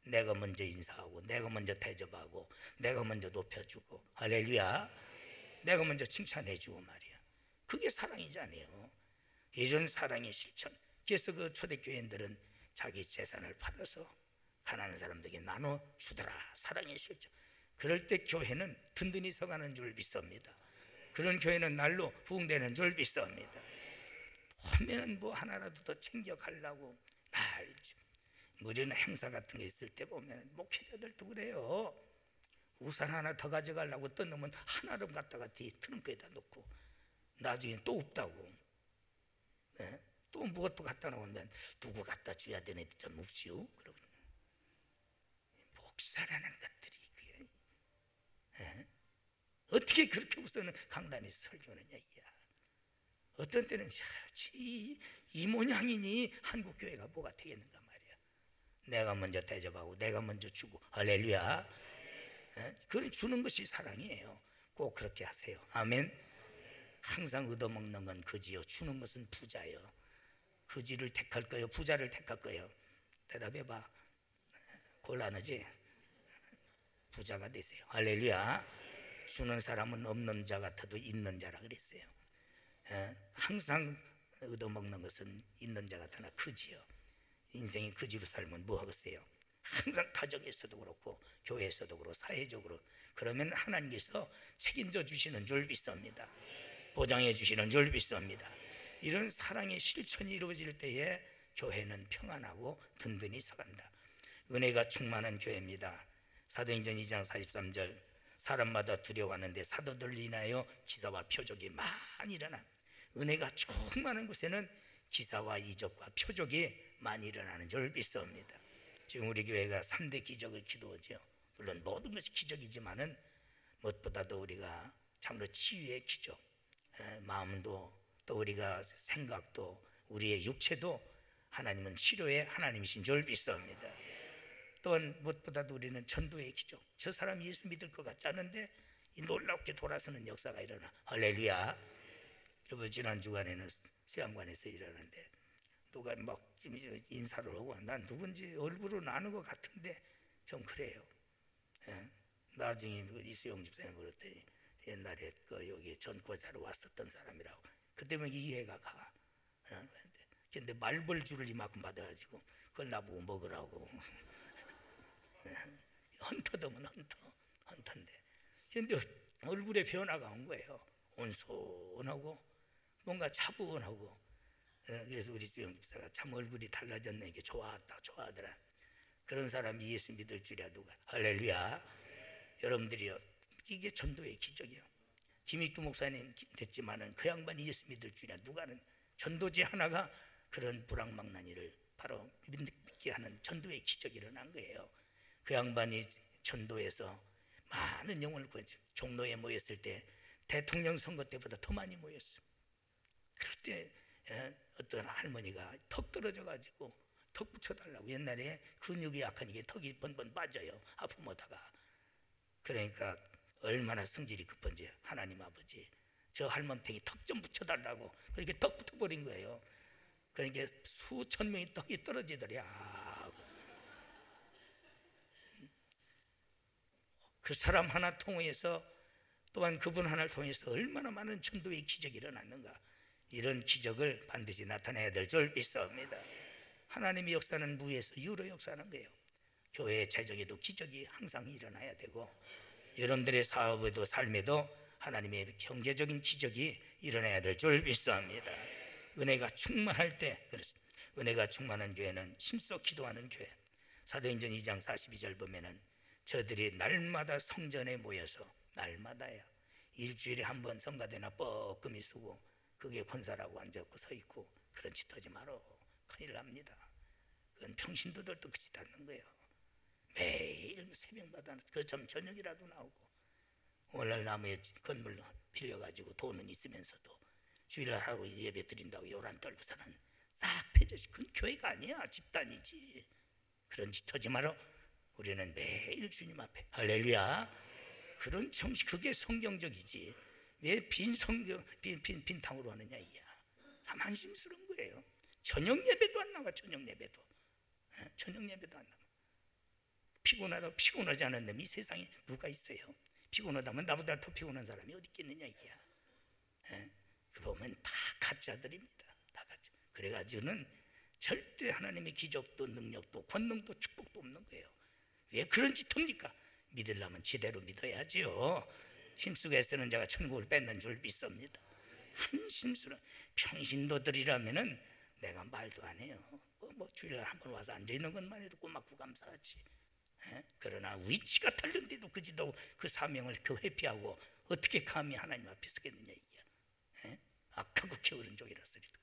내가 먼저 인사하고 내가 먼저 대접하고 내가 먼저 높여주고 할렐루야. 내가 먼저 칭찬해주고 말이야. 그게 사랑이잖아요. 이런 사랑의 실천. 그래서 그 초대교인들은 자기 재산을 팔아서 가난한 사람들에게 나눠주더라. 사랑의 실천. 그럴 때 교회는 든든히 서가는 줄 믿습니다. 그런 교회는 날로 부흥되는 줄 믿습니다. 보면은 뭐 하나라도 더 챙겨가려고 날이죠. 우리는 행사 같은 게 있을 때 보면 목회자들도 그래요. 우산 하나 더 가져가려고 떠놓으면 하나를 갖다가 뒤 트렁크에다 놓고 나중에 또 없다고. 네? 또 무엇도 갖다 놓으면 누구 갖다 줘야 되는데 좀 없지요. 그러고 목사라는 것들이 그게 어떻게 그렇게 우선은 강단에서 설교하느냐 이야. 어떤 때는 이 모양이니 한국 교회가 뭐가 되겠는가 말이야. 내가 먼저 대접하고 내가 먼저 주고 할렐루야. 그걸 주는 것이 사랑이에요. 꼭 그렇게 하세요. 아멘. 항상 얻어먹는 건 거지요. 주는 것은 부자요. 거지를 택할 거요, 부자를 택할 거요? 대답해봐. 곤란하지? 부자가 되세요. 할렐루야. 주는 사람은 없는 자 같아도 있는 자라 그랬어요. 항상 얻어먹는 것은 있는 자 같으나 거지요. 인생이 거지로 살면 뭐 하겠어요? 항상 가정에서도 그렇고 교회에서도 그렇고 사회적으로. 그러면 하나님께서 책임져 주시는 줄 믿습니다. 보장해 주시는 줄 믿습니다. 이런 사랑의 실천이 이루어질 때에 교회는 평안하고 든든히 서간다. 은혜가 충만한 교회입니다. 사도행전 2장 43절 사람마다 두려워하는데 사도들 인하여 기사와 표적이 많이 일어나. 은혜가 충만한 곳에는 기사와 이적과 표적이 많이 일어나는 줄 믿습니다. 지금 우리 교회가 3대 기적을 기도하죠. 물론 모든 것이 기적이지만은 무엇보다도 우리가 참으로 치유의 기적, 마음도 또 우리가 생각도 우리의 육체도 하나님은 치료의 하나님이신 줄 믿습니다. 또한 무엇보다도 우리는 전도의 기적. 저 사람 예수 믿을 것 같지 않은데 이 놀랍게 돌아서는 역사가 일어나. 할렐루야. 지난 주간에는 수양관에서 일어났는데 누가 막 인사를 하고 난 누군지 얼굴은 아는 것 같은데 좀 그래요. 나중에 이수영 집사님 그랬더니 옛날에 그 여기 전과자로 왔었던 사람이라고. 그때면 이해가 가. 근데 말벌줄을 이만큼 받아가지고 그걸 나보고 먹으라고. 헌터더면 헌터인데. 근데 얼굴에 변화가 온 거예요. 온손하고 뭔가 차분하고. 그래서 우리 수영 집사가 참 얼굴이 달라졌네. 이게 좋아하더라. 그런 사람이 예수 믿을 줄이야 누가. 할렐루야. 여러분들이요, 이게 전도의 기적이에요. 김익두 목사님 됐지만은 그 양반이 예수 믿을 줄이야 누가는. 전도제 하나가 그런 불황망나니를 바로 믿게 하는 전도의 기적이 일어난 거예요. 그 양반이 전도에서 많은 영혼을 구했죠. 종로에 모였을 때 대통령 선거 때보다 더 많이 모였어요. 그럴 때 어떤 할머니가 턱 떨어져 가지고 턱 붙여달라고. 옛날에 근육이 약하니까 턱이 번번 빠져요, 아픔하다가. 그러니까 얼마나 성질이 급한지 하나님 아버지 저 할멈탱이 턱 좀 붙여달라고. 그렇게 턱 붙어버린 거예요. 그러니까 수천 명이 턱이 떨어지더랴. 그 사람 하나 통해서 또한 그분 하나를 통해서 얼마나 많은 전도의 기적이 일어났는가. 이런 기적을 반드시 나타내야 될 줄 믿습니다. 하나님의 역사는 무에서 유로 역사하는 거예요. 교회의 재정에도 기적이 항상 일어나야 되고 여러분들의 사업에도 삶에도 하나님의 경제적인 기적이 일어나야 될 줄 믿습니다. 은혜가 충만할 때, 은혜가 충만한 교회는 힘써 기도하는 교회. 사도행전 2장 42절 보면은 저들이 날마다 성전에 모여서, 날마다야 일주일에 한 번 성가대나 뻐끔히 쓰고 그게 권사라고 앉았고 서 있고 그런 짓 하지 마라. 큰일 납니다. 그건 평신도들도 그 짓 않는 거예요. 매일 새벽마다 그 점 저녁이라도 나오고 오늘날 나무에 건물 빌려가지고 돈은 있으면서도 주일날 하고 예배 드린다고 요란 떨고서는 딱 패듯이 그건 교회가 아니야, 집단이지. 그런 짓 하지 마라. 우리는 매일 주님 앞에 할렐루야. 그런 정신, 그게 성경적이지. 왜 빈 성경 빈 탕으로 하느냐 이야. 한심스러운 거예요. 저녁 예배도 안 나와. 저녁 예배도 안 나와. 피곤하다 피곤하지 않은 놈이 이 세상에 누가 있어요? 피곤하다면 나보다 더 피곤한 사람이 어디 있겠느냐 이야. 보면 다 가짜들입니다. 다 가짜. 그래가지고는 절대 하나님의 기적도 능력도 권능도 축복도 없는 거예요. 왜 그런 짓 합니까? 믿으려면 제대로 믿어야죠. 힘쓰고 애쓰는 자가 천국을 뺏는 줄 믿습니다. 한심스러운 평신도들이라면은 내가 말도 안 해요. 뭐 주일날 한번 와서 앉아있는 것만 해도 고맙고 감사하지. 그러나 위치가 다른데도 그지도 그 사명을 그 회피하고 어떻게 감히 하나님 앞에 서겠느냐 이게. 악하고 게으른 종이라 소리도.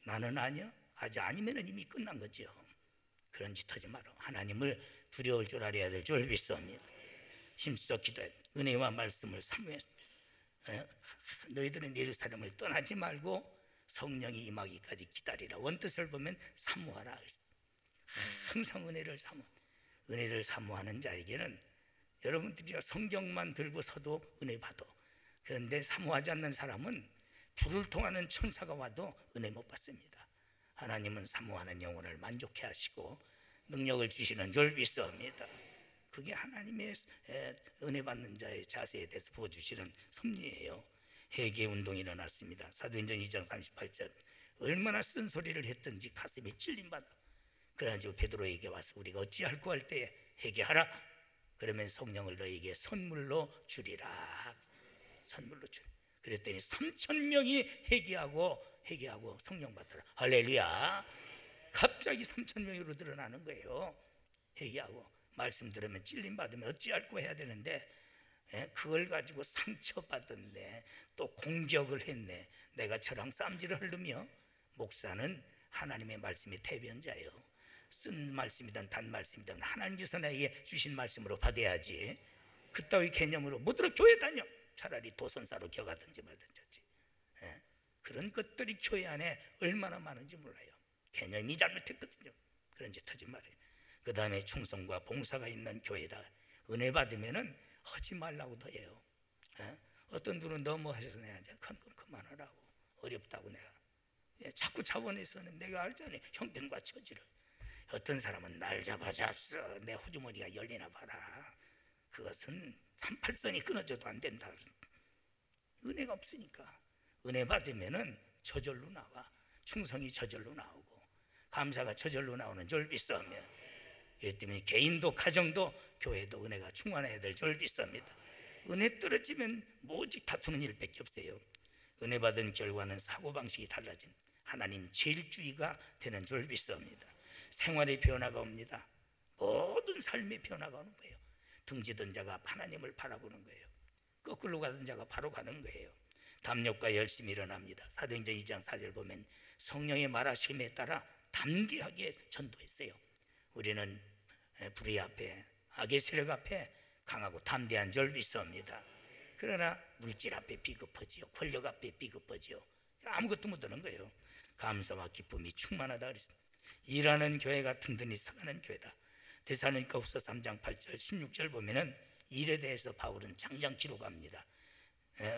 나는 아니야. 아직 아니면은 이미 끝난 거죠. 그런 짓 하지 마라. 하나님을 두려울 줄 알아야 될 줄 믿습니다. 힘써 기도해. 은혜와 말씀을 사모했습니다. 너희들은 예루살렘을 떠나지 말고 성령이 임하기까지 기다리라. 원뜻을 보면 사모하라. 항상 은혜를 사모. 은혜를 사모하는 자에게는 여러분들이 성경만 들고 서도 은혜 받아. 그런데 사모하지 않는 사람은 불을 통하는 천사가 와도 은혜 못 받습니다. 하나님은 사모하는 영혼을 만족해 하시고 능력을 주시는 줄 믿습니다. 그게 하나님의 은혜 받는 자의 자세에 대해서 보여주시는 섭리예요. 회개운동이 일어났습니다. 사도행전 2장 38절. 얼마나 쓴소리를 했든지 가슴에 찔림받아. 그래가지고 베드로에게 와서 우리가 어찌할꼬 할 때에 회개하라. 그러면 성령을 너에게 선물로 주리라. 선물로 주리라. 그랬더니 3,000명이 회개하고 성령 받더라. 할렐루야. 갑자기 3,000명으로 드러나는 거예요. 회개하고 말씀 들으면 찔림 받으면 어찌할꼬 해야 되는데 그걸 가지고 상처받았네. 또 공격을 했네. 내가 저랑 쌈질을 흐르며 목사는 하나님의 말씀의 대변자예요. 쓴 말씀이든 단 말씀이든 하나님께서 나에게 주신 말씀으로 받아야지. 그따위 개념으로 뭐더러 교회 다녀. 차라리 도선사로 겨가든지 말든지 하지. 그런 것들이 교회 안에 얼마나 많은지 몰라요. 개념이 잘못했거든요. 그런 짓 하지 말아요. 그 다음에 충성과 봉사가 있는 교회다. 은혜 받으면은 하지 말라고 더 해요. 어떤 분은 너무 하셔서 내가 이제 큰건 그만하라고. 어렵다고 내가. 자꾸 자원해서는 내가 알잖아요. 형편과 처지를. 어떤 사람은 날 잡아잡어. 내 호주머니가 열리나 봐라. 그것은 38선이 끊어져도 안 된다. 은혜가 없으니까. 은혜 받으면은 저절로 나와. 충성이 저절로 나오고 감사가 저절로 나오는 줄 믿습니다. 그렇기 때문에 개인도 가정도 교회도 은혜가 충만해야 될 줄 믿습니다. 은혜 떨어지면 오직 다투는 일밖에 없어요. 은혜 받은 결과는 사고방식이 달라진 하나님 제일주의가 되는 줄 믿습니다. 생활의 변화가 옵니다. 모든 삶의 변화가 오는 거예요. 등지던 자가 하나님을 바라보는 거예요. 거꾸로 가던 자가 바로 가는 거예요. 담력과 열심히 일어납니다. 사도행전 2장 4절 보면 성령의 말하심에 따라 담대하게 전도했어요. 우리는 불의 앞에 악의 세력 앞에 강하고 담대한 줄 믿습니다. 그러나 물질 앞에 비겁하지요. 권력 앞에 비겁하지요. 아무것도 못하는 거예요. 감사와 기쁨이 충만하다 그랬습니다. 일하는 교회가 든든히 상하는 교회다. 데살로니가후서 3장 8절 16절 보면은 일에 대해서 바울은 장장 기록합니다.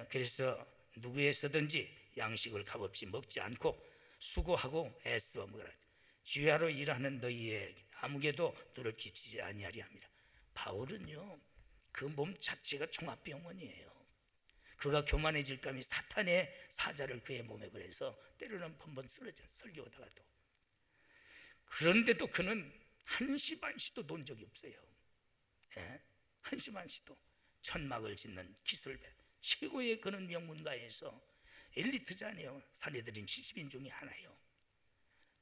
그래서 누구에서든지 양식을 값없이 먹지 않고 수고하고 애써 먹으라. 주야로 일하는 너희의 아무개도 너를 끼치지 아니하리 합니다. 바울은요, 그 몸 자체가 종합병원이에요. 그가 교만해질감이 사탄의 사자를 그의 몸에 보내서 때로는 번번 쓰러져 설교하다가도. 그런데도 그는 한시반시도 논 적이 없어요. 한시반시도 천막을 짓는 기술배 최고의 그는 명문가에서 엘리트잖아요. 사내들인 70인 중에 하나요.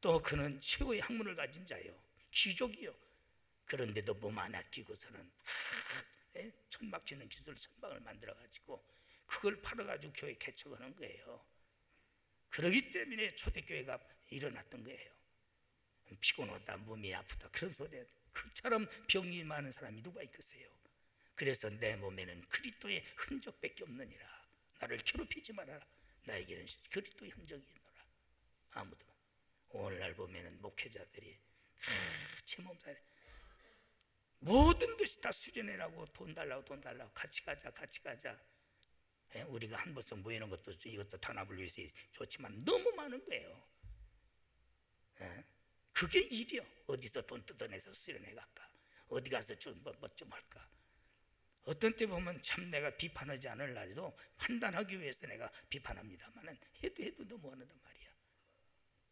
또 그는 최고의 학문을 가진 자요. 귀족이요. 그런데도 몸 안 아끼고서는 천막 짓는 기술 천막을 만들어가지고 그걸 팔아가지고 교회 개척하는 거예요. 그러기 때문에 초대교회가 일어났던 거예요. 피곤하다, 몸이 아프다 그런 소리. 그처럼 병이 많은 사람이 누가 있겠어요? 그래서 내 몸에는 그리스도의 흔적밖에 없느니라. 나를 괴롭히지 말아라. 나에게는 그리스도의 흔적이 있노라. 아무도. 오늘날 보면은 목회자들이 제 몸살에 모든 것이 다 수련회라고 돈 달라고 같이 가자. 우리가 한 번씩 모이는 것도 이것도 단합을 위해서 좋지만 너무 많은 거예요. 그게 일이요. 어디서 돈 뜯어내서 수련회 갈까? 어디 가서 좀 할까? 어떤 때 보면 참 내가 비판하지 않을 날에도 판단하기 위해서 내가 비판합니다만은 해도 너무하단 말이야.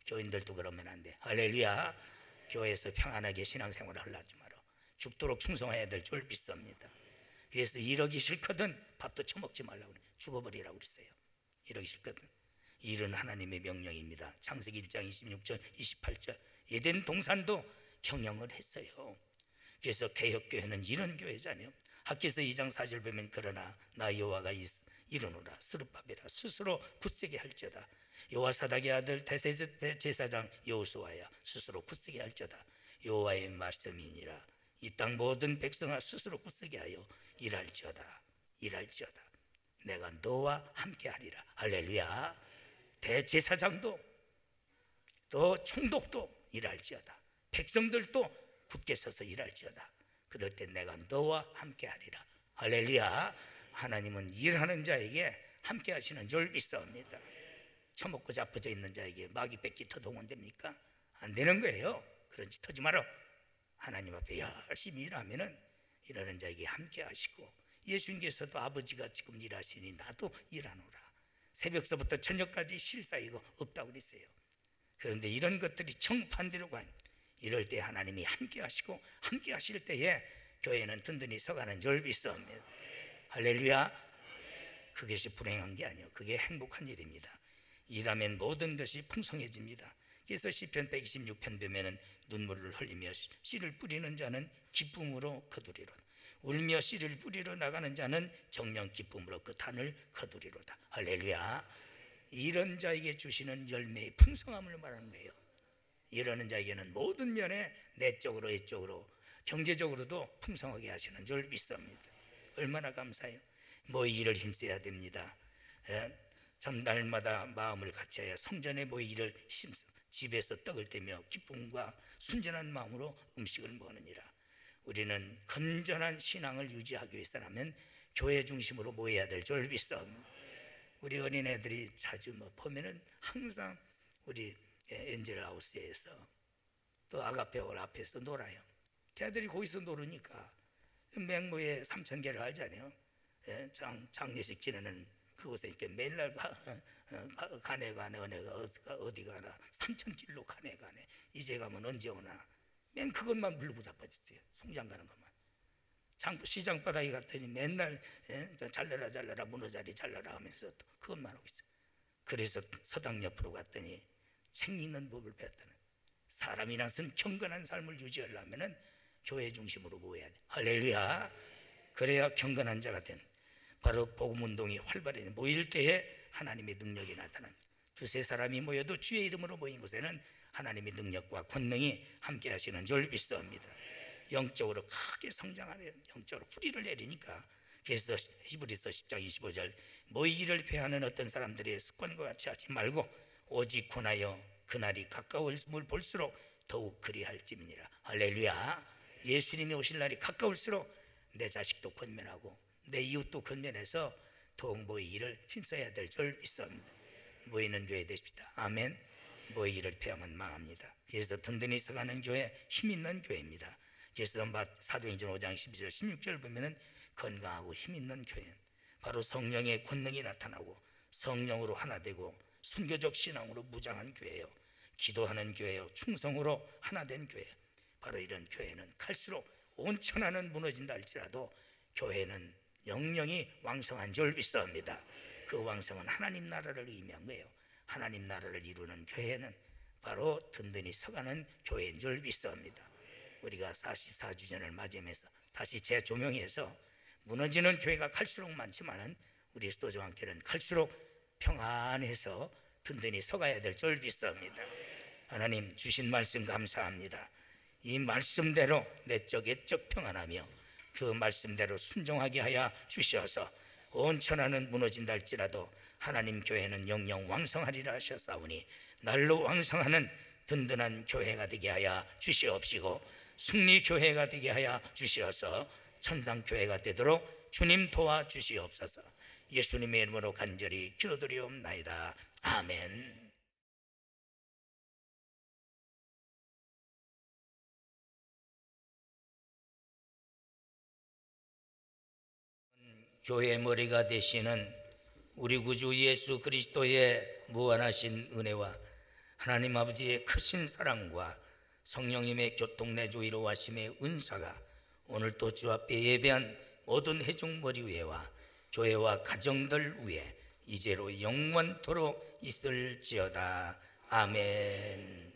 교인들도 그러면 안 돼. 할렐루야. 교회에서 평안하게 신앙생활을 하려지 마라. 죽도록 충성해야 될 줄 믿습니다. 그래서 이러기 싫거든 밥도 처먹지 말라고 그래. 죽어버리라고 그랬어요. 이러기 싫거든. 일은 하나님의 명령입니다. 창세기 1장 26절 28절 에덴 동산도 경영을 했어요. 그래서 개혁교회는 이런 교회잖아요. 학개서 2장 4절 보면 그러나 나 여호와가 이르노라 스룹바벨아 스스로 굳세게 할지어다. 여호와 사닥의 아들 대제사장 여호수아야 스스로 굳세게 할지어다. 여호와의 말씀이니라. 이 땅 모든 백성아 스스로 굳세게 하여 일할지어다. 내가 너와 함께하리라. 할렐루야. 대제사장도 또 총독도 일할지어다. 백성들도 굳게 서서 일할지어다. 그럴 때 내가 너와 함께하리라. 할렐루야. 하나님은 일하는 자에게 함께하시는 줄 믿습니다. 처먹고 자빠져 있는 자에게 마귀 뺏기 터동원 됩니까? 안 되는 거예요. 그런 짓 하지 마라. 하나님 앞에 열심히 일하면은 일하는 자에게 함께하시고, 예수님께서도 아버지가 지금 일하시니 나도 일하노라. 새벽서부터 저녁까지 쉴 사이가 없다고 그랬어요. 그런데 이런 것들이 정반대로 가요. 이럴 때 하나님이 함께 하시고 함께 하실 때에 교회는 든든히 서가는 줄 믿습니다. 할렐루야. 그것이 불행한 게 아니에요. 그게 행복한 일입니다. 일하면 모든 것이 풍성해집니다. 그래서 시편 126편 보면은 눈물을 흘리며 씨를 뿌리는 자는 기쁨으로 거두리로다. 울며 씨를 뿌리러 나가는 자는 정령 기쁨으로 그 단을 거두리로다. 할렐루야. 이런 자에게 주시는 열매의 풍성함을 말하는 거예요. 이러는 자에게는 모든 면에 내적으로 외적으로 경제적으로도 풍성하게 하시는 줄 믿습니다. 얼마나 감사해요. 모이기를 힘써야 됩니다. 전날마다 마음을 같이하여 성전에 모이기를 힘써 집에서 떡을 떼며 기쁨과 순전한 마음으로 음식을 먹느니라. 우리는 건전한 신앙을 유지하기 위해서라면 교회 중심으로 모여야 될 줄 믿습니다. 우리 어린애들이 자주 보면은 항상 우리 엔젤하우스에서 또 아가페홀 앞에서 놀아요. 걔들이 거기서 놀으니까 맹모에 3,000개를 알잖아요. 장례식 지내는 그곳에 이렇게 맨날 가네 어디 가나 3,000길로 가네 이제 가면 언제 오나 맨 그것만 부르고 자빠졌어요. 송장 가는 것만. 시장 바닥에 갔더니 맨날 잘라라 문어자리 잘라라 하면서 그것만 하고 있어요. 그래서 서당 옆으로 갔더니 책 읽는 법을 배웠다는, 사람이란 것은 경건한 삶을 유지하려면 교회 중심으로 모여야 돼. 할렐루야. 그래야 경건한 자가 된, 바로 복음운동이 활발히 모일 때에 하나님의 능력이 나타납니다. 두세 사람이 모여도 주의 이름으로 모인 곳에는 하나님의 능력과 권능이 함께 하시는 줄 믿습니다. 영적으로 크게 성장하는, 영적으로 뿌리를 내리니까. 그래서 히브리서 10장 25절 모이기를 패하는 어떤 사람들의 습관과 같이 하지 말고 오직 권하여 그날이 가까움을 볼수록 더욱 그리할지니라. 할렐루야. 예수님이 오실 날이 가까울수록 내 자식도 권면하고 내 이웃도 권면해서 더욱 모이기를 힘써야 될 줄 믿습니다. 모이는 교회 되십시다. 아멘. 모이기를 패하면 망합니다. 그래서 든든히 서가는 교회, 힘있는 교회입니다. 그래서 사도행전 5장 12절 16절 보면은 건강하고 힘있는 교회, 바로 성령의 권능이 나타나고 성령으로 하나 되고 순교적 신앙으로 무장한 교회요, 기도하는 교회요, 충성으로 하나 된 교회. 바로 이런 교회는 갈수록 온 천하는 무너진다 할지라도 교회는 영영이 왕성한 줄 믿습니다. 그 왕성은 하나님 나라를 의미한 거예요. 하나님 나라를 이루는 교회는 바로 든든히 서가는 교회인 줄 믿습니다. 우리가 44주년을 맞이하면서 다시 재조명해서 무너지는 교회가 갈수록 많지만은 우리 수도저항교회는 갈수록 평안해서 든든히 서가야 될 줄 믿습니다. 하나님 주신 말씀 감사합니다. 이 말씀대로 내적 외적 평안하며 그 말씀대로 순종하게 하여 주시어서 온 천하는 무너진다 할지라도 하나님 교회는 영영 왕성하리라 하셨사오니 날로 왕성하는 든든한 교회가 되게 하여 주시옵시고 승리 교회가 되게 하여 주시어서 천상 교회가 되도록 주님 도와주시옵소서. 예수님의 이름으로 간절히 기도드리옵나이다. 아멘. 교회의 머리가 되시는 우리 구주 예수 그리스도의 무한하신 은혜와 하나님 아버지의 크신 사랑과 성령님의 교통내주 이루하심의 은사가 오늘 또 주 앞에 예배한 모든 회중 머리 위에와 교회와 가정들 위에 이제로 영원토록 있을지어다. 아멘.